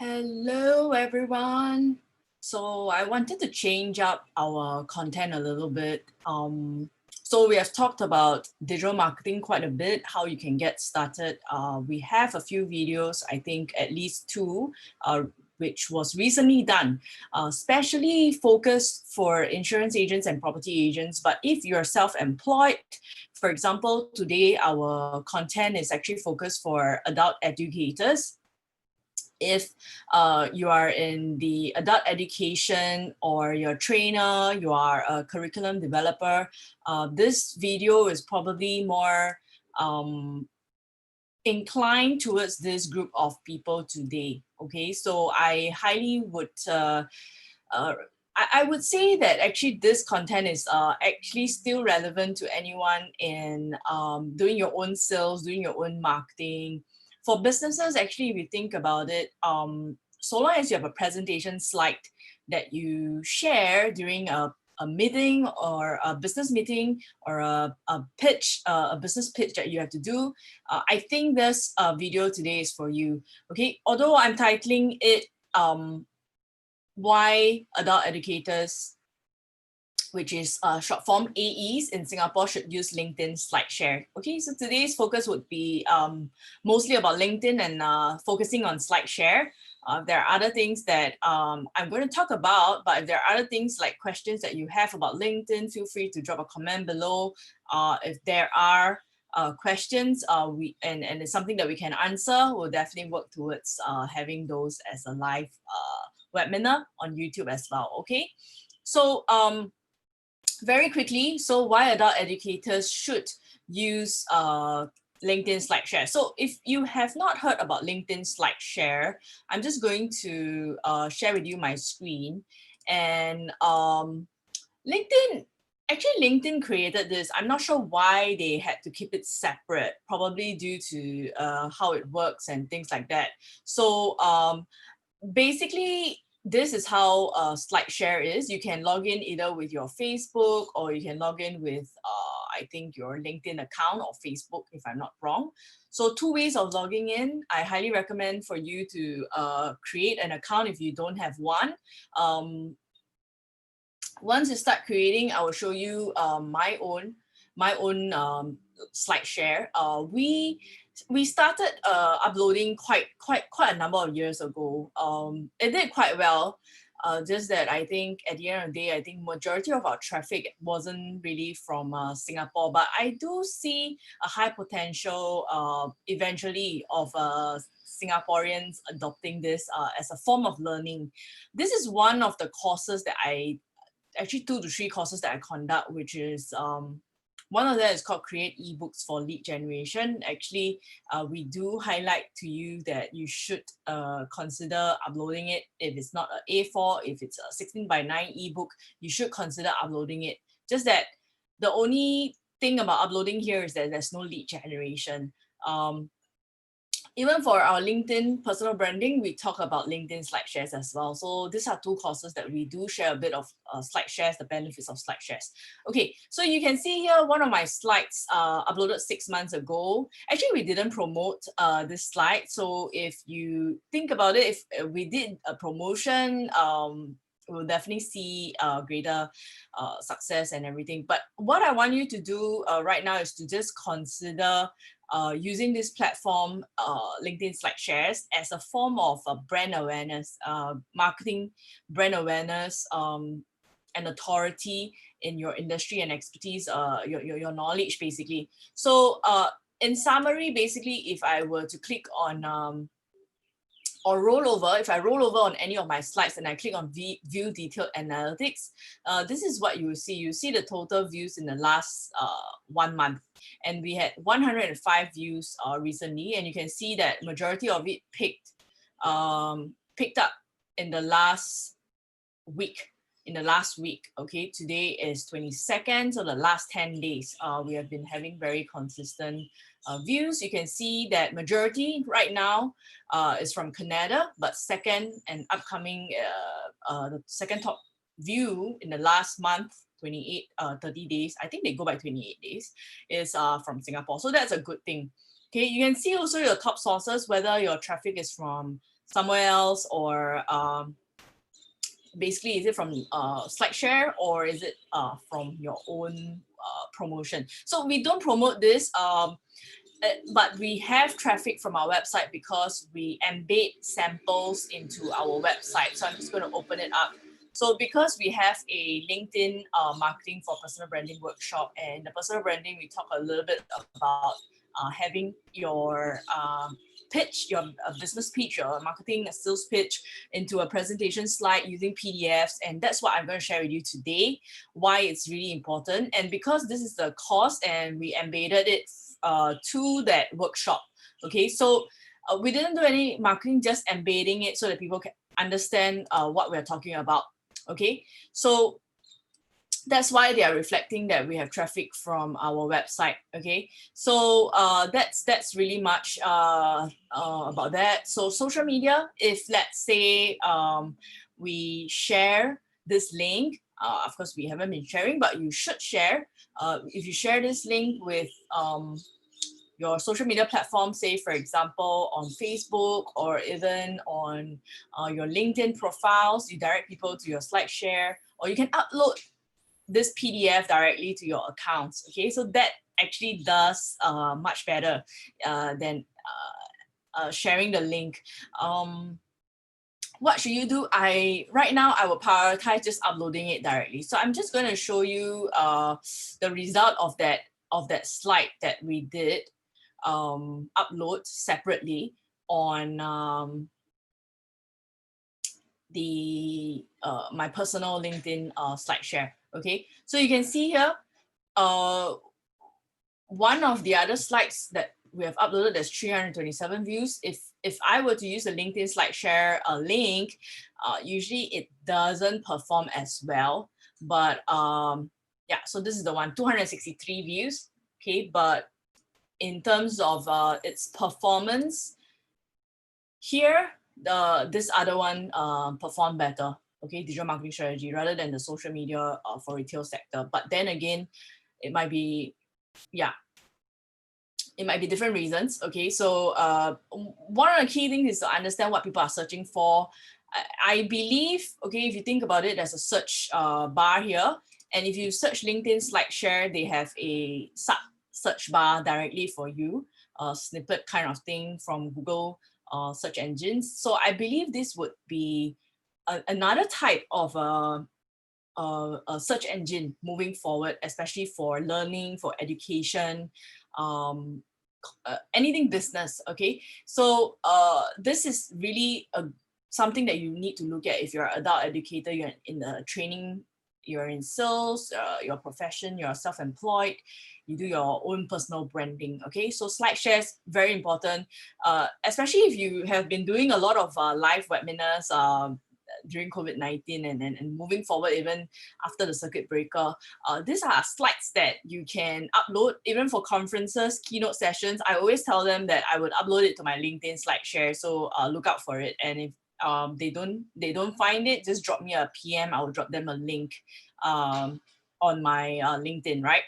Hello, everyone. So I wanted to change up our content a little bit. So we have talked about digital marketing quite a bit, how you can get started. We have a few videos, I think at least two, which was recently done, especially focused for insurance agents and property agents. But if you're self-employed, for example, today our content is actually focused for adult educators. If you are in the adult education or you're a trainer, you are a curriculum developer, this video is probably more inclined towards this group of people today. Okay, so I highly would I would say that actually this content is actually still relevant to anyone in doing your own sales, doing your own marketing. For businesses, actually, if you think about it, so long as you have a presentation slide that you share during a meeting or a business meeting or a pitch, a business pitch that you have to do, I think this video today is for you. Okay, although I'm titling it why adult educators, which is short form AEs in Singapore, should use LinkedIn SlideShare. Okay, so today's focus would be mostly about LinkedIn and focusing on SlideShare. There are other things that I'm going to talk about, but if there are other things like questions that you have about LinkedIn, feel free to drop a comment below. If there are questions and it's something that we can answer, we'll definitely work towards having those as a live webinar on YouTube as well. Okay, so very quickly, so why adult educators should use LinkedIn SlideShare. So if you have not heard about LinkedIn SlideShare, I'm just going to share with you my screen. And LinkedIn created this. I'm not sure why they had to keep it separate, probably due to how it works and things like that. So basically, this is how SlideShare is. You can log in either with your Facebook or you can log in with, I think, your LinkedIn account or Facebook, if I'm not wrong. So two ways of logging in. I highly recommend for you to create an account if you don't have one. Once you start creating, I will show you my own SlideShare. We started uploading quite a number of years ago. It did quite well. Just that I think at the end of the day, I think majority of our traffic wasn't really from Singapore, but I do see a high potential eventually of Singaporeans adopting this as a form of learning. This is one of the courses that actually 2 to 3 courses that I conduct, which is one of them is called Create eBooks for Lead Generation. Actually, we do highlight to you that you should consider uploading it. If it's not an A4, if it's a 16:9 ebook, you should consider uploading it. Just that the only thing about uploading here is that there's no lead generation. Even for our LinkedIn personal branding, we talk about LinkedIn SlideShares as well. So these are 2 courses that we do share a bit of SlideShares, the benefits of SlideShares. Okay, so you can see here one of my slides uploaded 6 months ago. Actually, we didn't promote this slide. So if you think about it, if we did a promotion, we'll definitely see greater success and everything. But what I want you to do right now is to just consider using this platform, LinkedIn SlideShares, as a form of brand awareness, marketing brand awareness, and authority in your industry and expertise, your knowledge basically. So in summary, basically, if I were to click on or roll over, if I roll over on any of my slides and I click on view detailed analytics, this is what you will see. You see the total views in the last 1 month. And we had 105 views recently. And you can see that majority of it picked up in the last week. Okay, today is 22nd, so the last 10 days we have been having very consistent views. You can see that majority right now is from Canada, but second and upcoming the second top view in the last month, 30 days, I think they go by 28 days, is from Singapore. So that's a good thing. Okay, you can see also your top sources, whether your traffic is from somewhere else, or basically, is it from SlideShare, or is it from your own promotion? So we don't promote this, but we have traffic from our website because we embed samples into our website. So I'm just going to open it up. So because we have a LinkedIn marketing for personal branding workshop, and the personal branding, we talk a little bit about having your pitch, your business pitch, your marketing, a sales pitch into a presentation slide using PDFs. And that's what I'm going to share with you today, why it's really important. And because this is the course and we embedded it to that workshop. Okay, so we didn't do any marketing, just embedding it so that people can understand what we're talking about. Okay, so that's why they are reflecting that we have traffic from our website. Okay, so that's really much about that. So social media, if let's say we share this link, of course we haven't been sharing, but you should share. If you share this link with your social media platform, say for example on Facebook, or even on your LinkedIn profiles, you direct people to your SlideShare, or you can upload this PDF directly to your accounts. Okay, so that actually does much better than sharing the link. What should you do? Right now I will prioritize just uploading it directly. So I'm just going to show you the result of that slide that we did upload separately on the my personal LinkedIn SlideShare. Okay, so you can see here one of the other slides that we have uploaded, there's 327 views. If I were to use the LinkedIn SlideShare link, usually it doesn't perform as well. But yeah, so this is the one, 263 views. Okay, but in terms of its performance, here this other one performed better. Okay, digital marketing strategy, rather than the social media for retail sector. But then again, it might be, yeah, it might be different reasons. Okay, so one of the key things is to understand what people are searching for. I believe, okay, if you think about it, there's a search bar here, and if you search LinkedIn SlideShare, they have a sub search bar directly for you, a snippet kind of thing from Google search engines. So I believe this would be another type of a search engine moving forward, especially for learning, for education, anything business. Okay, so this is really something that you need to look at if you're an adult educator, you're in the training, you're in sales, your profession, you're self-employed, you do your own personal branding. Okay, so SlideShares, very important, especially if you have been doing a lot of live webinars during COVID-19 and moving forward, even after the circuit breaker. These are slides that you can upload even for conferences, keynote sessions. I always tell them that I would upload it to my LinkedIn SlideShare, so look out for it. And if they don't find it, just drop me a PM. I will drop them a link on my LinkedIn, right?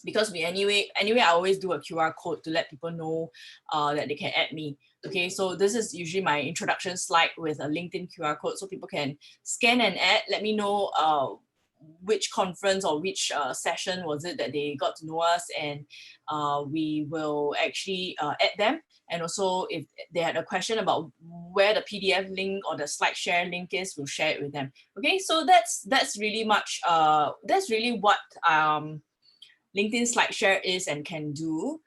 Because we anyway I always do a QR code to let people know that they can add me. Okay, so this is usually my introduction slide with a LinkedIn QR code, so people can scan and add. Let me know which conference or which session was it that they got to know us, and we will actually add them. And also, if they had a question about where the PDF link or the SlideShare link is, we'll share it with them. Okay, so that's really much. That's really what LinkedIn SlideShare is and can do.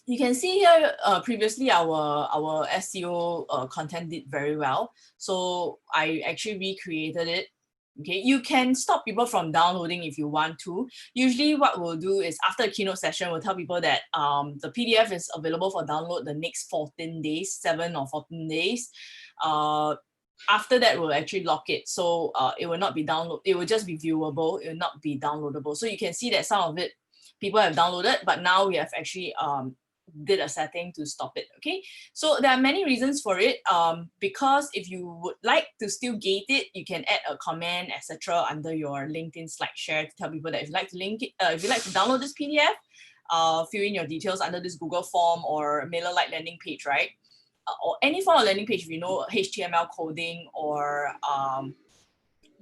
You can see here previously our SEO content did very well. So I actually recreated it. Okay, you can stop people from downloading if you want to. Usually what we'll do is after a keynote session, we'll tell people that the PDF is available for download the next 14 days, 7 or 14 days. After that, we'll actually lock it. So it will not be download. It will just be viewable. It will not be downloadable. So you can see that some of it people have downloaded, but now we have actually did a setting to stop it. Okay, so there are many reasons for it. Because if you would like to still gate it, you can add a comment, etc., under your LinkedIn SlideShare to tell people that if you like to link it, if you like to download this PDF, fill in your details under this Google form or MailerLite landing page, right? or any form of landing page, if you know HTML coding or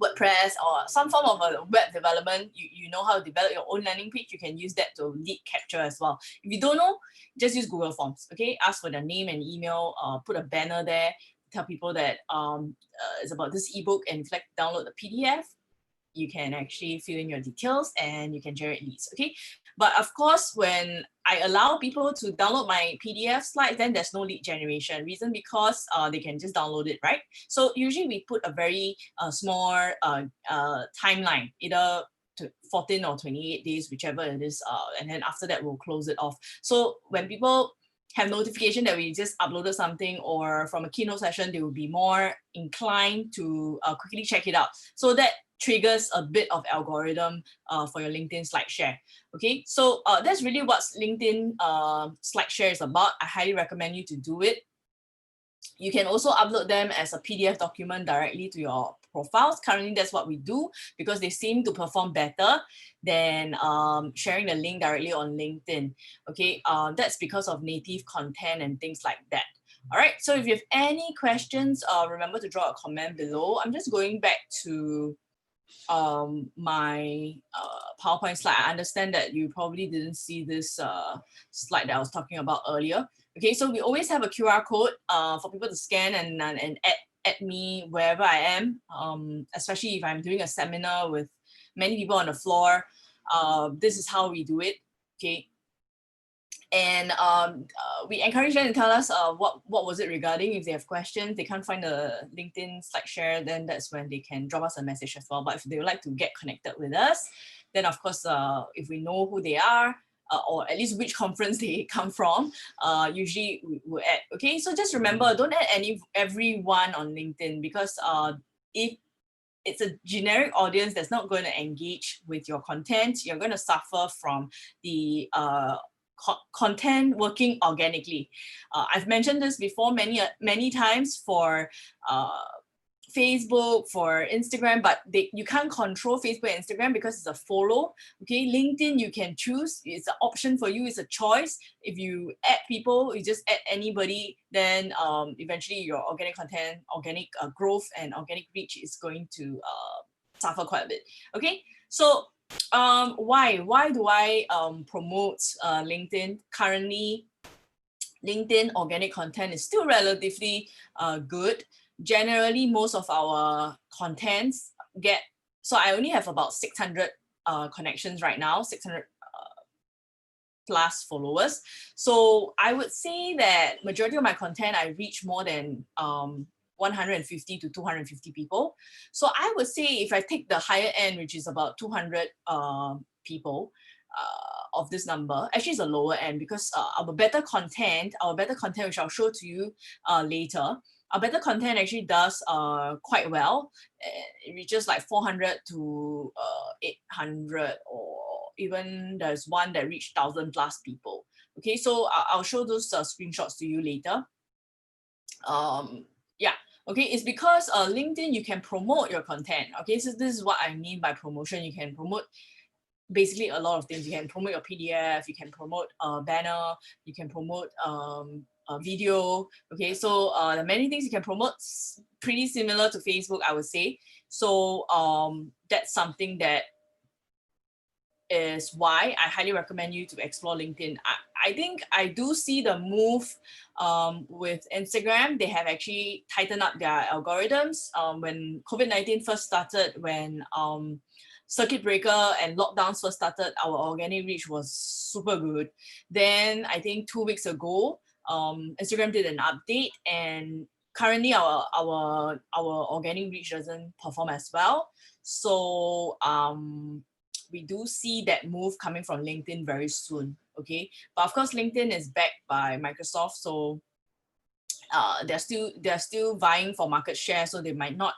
WordPress or some form of a web development, you know how to develop your own landing page, you can use that to lead capture as well. If you don't know, just use Google Forms, okay? Ask for their name and email, put a banner there, tell people that it's about this ebook, and if you like to download the PDF, you can actually fill in your details and you can generate leads, okay? But of course, when I allow people to download my PDF slides, then there's no lead generation. Reason because they can just download it, right? So usually we put a very small timeline, either 14 or 28 days, whichever it is, and then after that we'll close it off. So when people have notification that we just uploaded something or from a keynote session, they will be more inclined to quickly check it out. So that triggers a bit of algorithm for your LinkedIn SlideShare. Okay, so that's really what LinkedIn SlideShare is about. I highly recommend you to do it. You can also upload them as a PDF document directly to your profiles. Currently, that's what we do because they seem to perform better than sharing the link directly on LinkedIn. Okay, that's because of native content and things like that. All right, so if you have any questions, remember to draw a comment below. I'm just going back to my PowerPoint slide. I understand that you probably didn't see this slide that I was talking about earlier. Okay, so we always have a QR code for people to scan and add me wherever I am, especially if I'm doing a seminar with many people on the floor. This is how we do it, okay? And we encourage them to tell us what was it regarding. If they have questions, they can't find the LinkedIn SlideShare, then that's when they can drop us a message as well. But if they would like to get connected with us, then of course, if we know who they are, or at least which conference they come from, usually we will add. Okay, so just remember, don't add everyone on LinkedIn, because if it's a generic audience that's not going to engage with your content, you're going to suffer from the content working organically. I've mentioned this before many times for Facebook, for Instagram, but you can't control Facebook and Instagram because it's a follow. Okay, LinkedIn, you can choose. It's an option for you. It's a choice. If you add people, you just add anybody, then eventually your organic content, organic growth, and organic reach is going to suffer quite a bit. Okay, so why do I promote LinkedIn? Currently, LinkedIn organic content is still relatively good. Generally, most of our contents get, so I only have about 600 connections right now, 600 plus followers. So I would say that majority of my content, I reach more than 150 to 250 people. So I would say if I take the higher end, which is about 200 people of this number, actually it's a lower end, because our better content, which I'll show to you later, our better content actually does quite well. It reaches like 400 to 800, or even there's one that reached 1,000 plus people. Okay, so I'll show those screenshots to you later. Yeah, okay, it's because LinkedIn, you can promote your content. Okay, so this is what I mean by promotion. You can promote basically a lot of things. You can promote your PDF, you can promote a banner, you can promote a video. Okay, so there are many things you can promote, pretty similar to Facebook, I would say. So that's something that is why I highly recommend you to explore LinkedIn. I think I do see the move with Instagram. They have actually tightened up their algorithms. When COVID-19 first started, when circuit breaker and lockdowns first started, our organic reach was super good. Then I think 2 weeks ago, Instagram did an update, and currently our organic reach doesn't perform as well. So we do see that move coming from LinkedIn very soon. Okay, but of course LinkedIn is backed by Microsoft, so they're still vying for market share, so they might not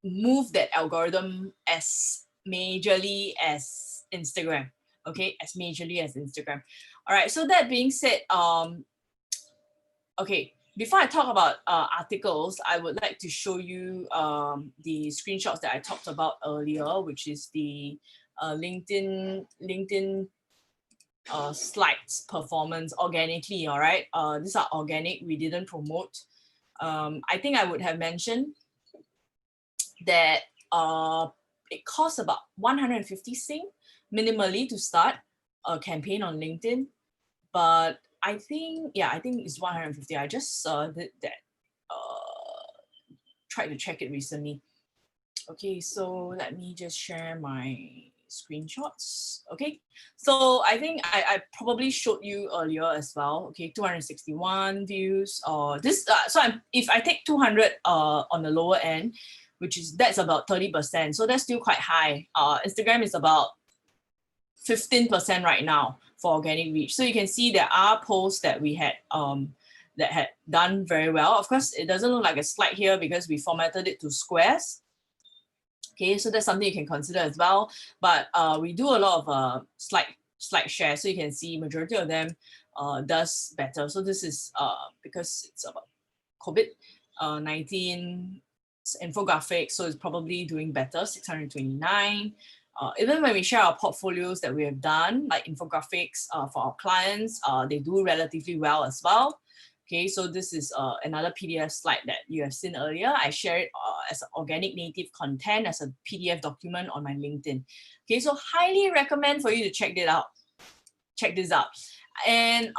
move that algorithm as majorly as Instagram. Okay, as majorly as Instagram. All right, so that being said, okay, before I talk about articles, I would like to show you the screenshots that I talked about earlier, which is the LinkedIn slides performance organically, all right? These are organic, we didn't promote. I think I would have mentioned that it costs about 150 Sing minimally to start a campaign on LinkedIn. But I think, yeah, I think it's 150. I just did that, tried to check it recently. Okay, so let me just share my screenshots. Okay, so I think I probably showed you earlier as well. Okay, 261 views. This so if I take 200 on the lower end, that's about 30%. So that's still quite high. Instagram is about 15% right now for organic reach. So you can see there are posts that we had that had done very well. Of course, it doesn't look like a slide here because we formatted it to squares. Okay, so that's something you can consider as well. But we do a lot of SlideShare, so you can see majority of them does better. So this is because it's about COVID-19 infographics, so it's probably doing better, 629. Even when we share our portfolios that we have done, like infographics for our clients, they do relatively well as well. Okay, so this is another PDF slide that you have seen earlier. I share it as organic native content as a PDF document on my LinkedIn. Okay, so highly recommend for you to check this out. And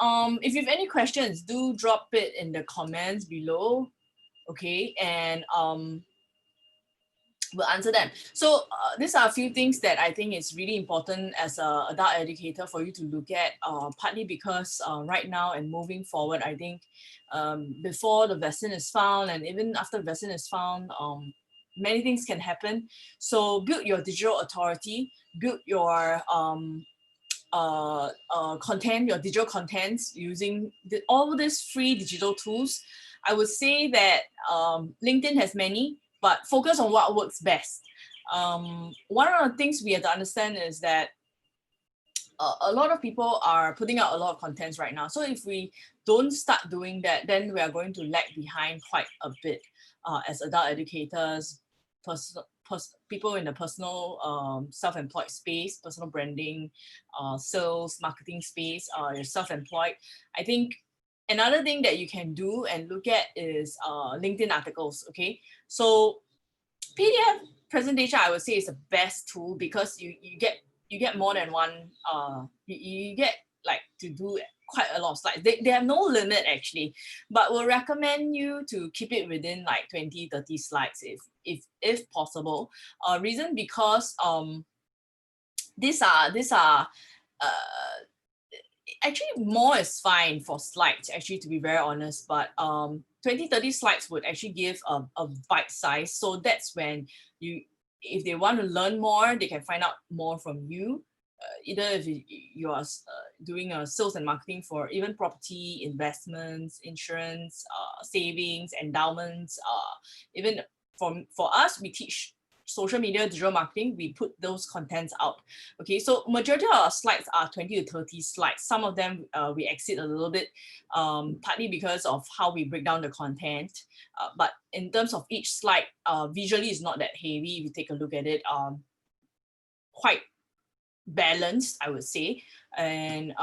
if you have any questions, do drop it in the comments below. Okay, and we'll answer them. So these are a few things that I think is really important as an adult educator for you to look at, partly because right now and moving forward, I think before the vaccine is found and even after the vaccine is found, many things can happen. So build your digital authority, build your content, your digital contents using all these free digital tools. I would say that LinkedIn has many, but focus on what works best. One of the things we have to understand is that a lot of people are putting out a lot of contents right now. So if we don't start doing that, then we are going to lag behind quite a bit as adult educators, people in the personal self-employed space, personal branding, sales, marketing space, you're self-employed. I think another thing that you can do and look at is LinkedIn articles, okay? So PDF presentation, I would say, is the best tool because you get more than one, you get like to do quite a lot of slides. They have no limit actually, but we'll recommend you to keep it within like 20, 30 slides if possible. Reason because these are actually more is fine for slides, actually, to be very honest, but 20, 30 slides would actually give a bite size. So that's when if they want to learn more, they can find out more from you. Either if you are doing a sales and marketing for even property, investments, insurance, savings, endowments, even for us, we teach social media, digital marketing, we put those contents out. Okay, so majority of our slides are 20 to 30 slides. Some of them we exceed a little bit, partly because of how we break down the content. But in terms of each slide, visually is not that heavy. If you take a look at it, quite balanced, I would say, and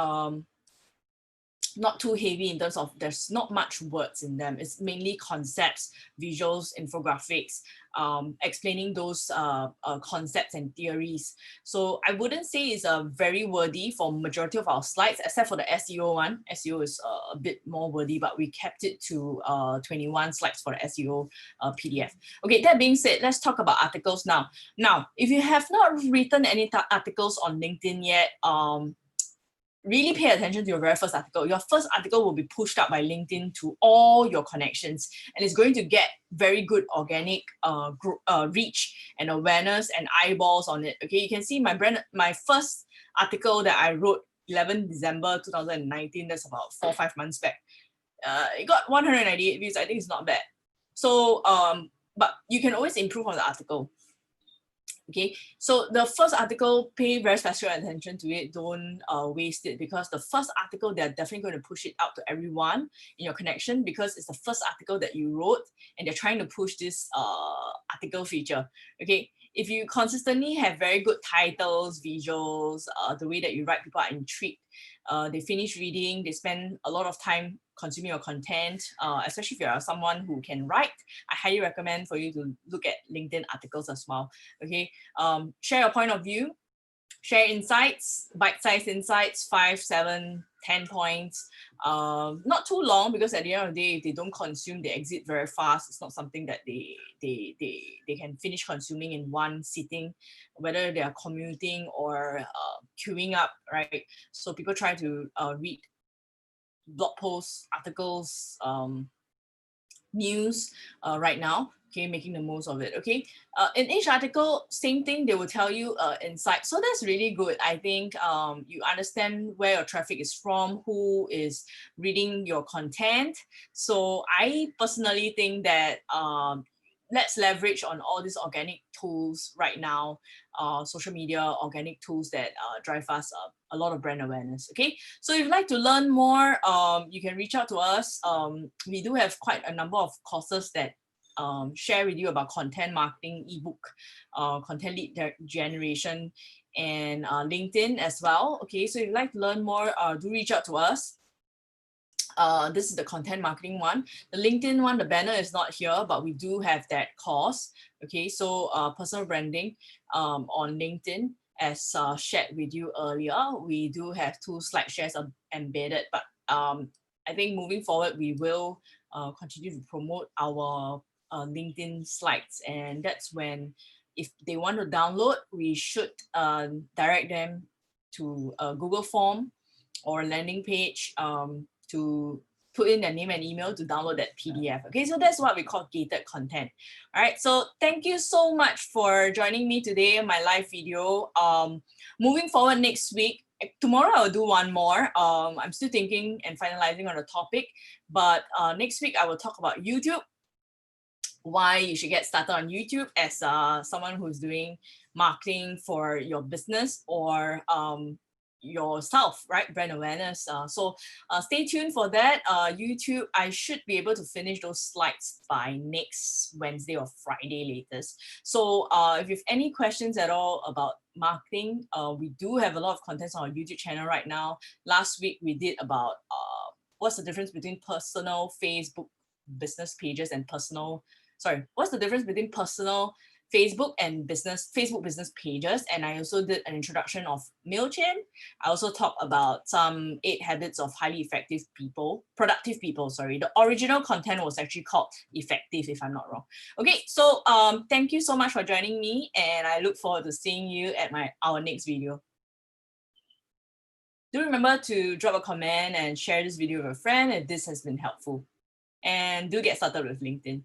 not too heavy in terms of there's not much words in them. It's mainly concepts, visuals, infographics, explaining those concepts and theories. So I wouldn't say it's very wordy for majority of our slides, except for the SEO one. SEO is a bit more wordy, but we kept it to 21 slides for the SEO PDF. Okay, that being said, let's talk about articles now. Now, if you have not written any articles on LinkedIn yet, really pay attention to your very first article. Your first article will be pushed up by LinkedIn to all your connections, and it's going to get very good organic reach and awareness and eyeballs on it. Okay, you can see my first article that I wrote 11 December 2019, that's about 4 or 5 months back. It got 198 views. I think it's not bad. So, but you can always improve on the article. Okay, so the first article, pay very special attention to it. Don't waste it, because the first article, they're definitely going to push it out to everyone in your connection, because it's the first article that you wrote and they're trying to push this article feature. Okay, if you consistently have very good titles, visuals, the way that you write, people are intrigued, they finish reading, they spend a lot of time consuming your content, especially if you are someone who can write, I highly recommend for you to look at LinkedIn articles as well. Okay, share your point of view, share insights, bite-sized insights, 5, 7, 10 points. Not too long, because at the end of the day, if they don't consume, they exit very fast. It's not something that they can finish consuming in one sitting, whether they are commuting or queuing up, right? So people try to read blog posts, articles, news right now, okay, making the most of it. Okay, in each article, same thing, they will tell you insight. So that's really good. I think you understand where your traffic is from, who is reading your content. So I personally think that let's leverage on all these organic tools right now, social media, organic tools that drive us a lot of brand awareness. Okay, so if you'd like to learn more, you can reach out to us. We do have quite a number of courses that share with you about content marketing, ebook, content lead generation, and LinkedIn as well. Okay, so if you'd like to learn more, do reach out to us. This is the content marketing one. The LinkedIn one, the banner is not here, but we do have that course. Okay, so personal branding on LinkedIn, as shared with you earlier, we do have 2 SlideShares embedded, but I think moving forward, we will continue to promote our LinkedIn slides, and that's when, if they want to download, we should direct them to a Google form or landing page to put in their name and email to download that PDF. Okay, so that's what we call gated content. All right, so thank you so much for joining me today on my live video. Moving forward next week, tomorrow I'll do one more. I'm still thinking and finalizing on the topic, but next week I will talk about YouTube, why you should get started on YouTube as someone who's doing marketing for your business or yourself, right? Brand awareness. So stay tuned for that. YouTube, I should be able to finish those slides by next Wednesday or Friday latest. So if you have any questions at all about marketing, we do have a lot of content on our YouTube channel right now. Last week we did about what's the difference between personal Facebook business pages and personal, sorry, what's the difference between personal Facebook and Facebook business pages. And I also did an introduction of MailChimp. I also talked about some 8 habits of highly effective people, productive people, sorry. The original content was actually called Effective, if I'm not wrong. Okay, so thank you so much for joining me, and I look forward to seeing you at our next video. Do remember to drop a comment and share this video with a friend if this has been helpful. And do get started with LinkedIn.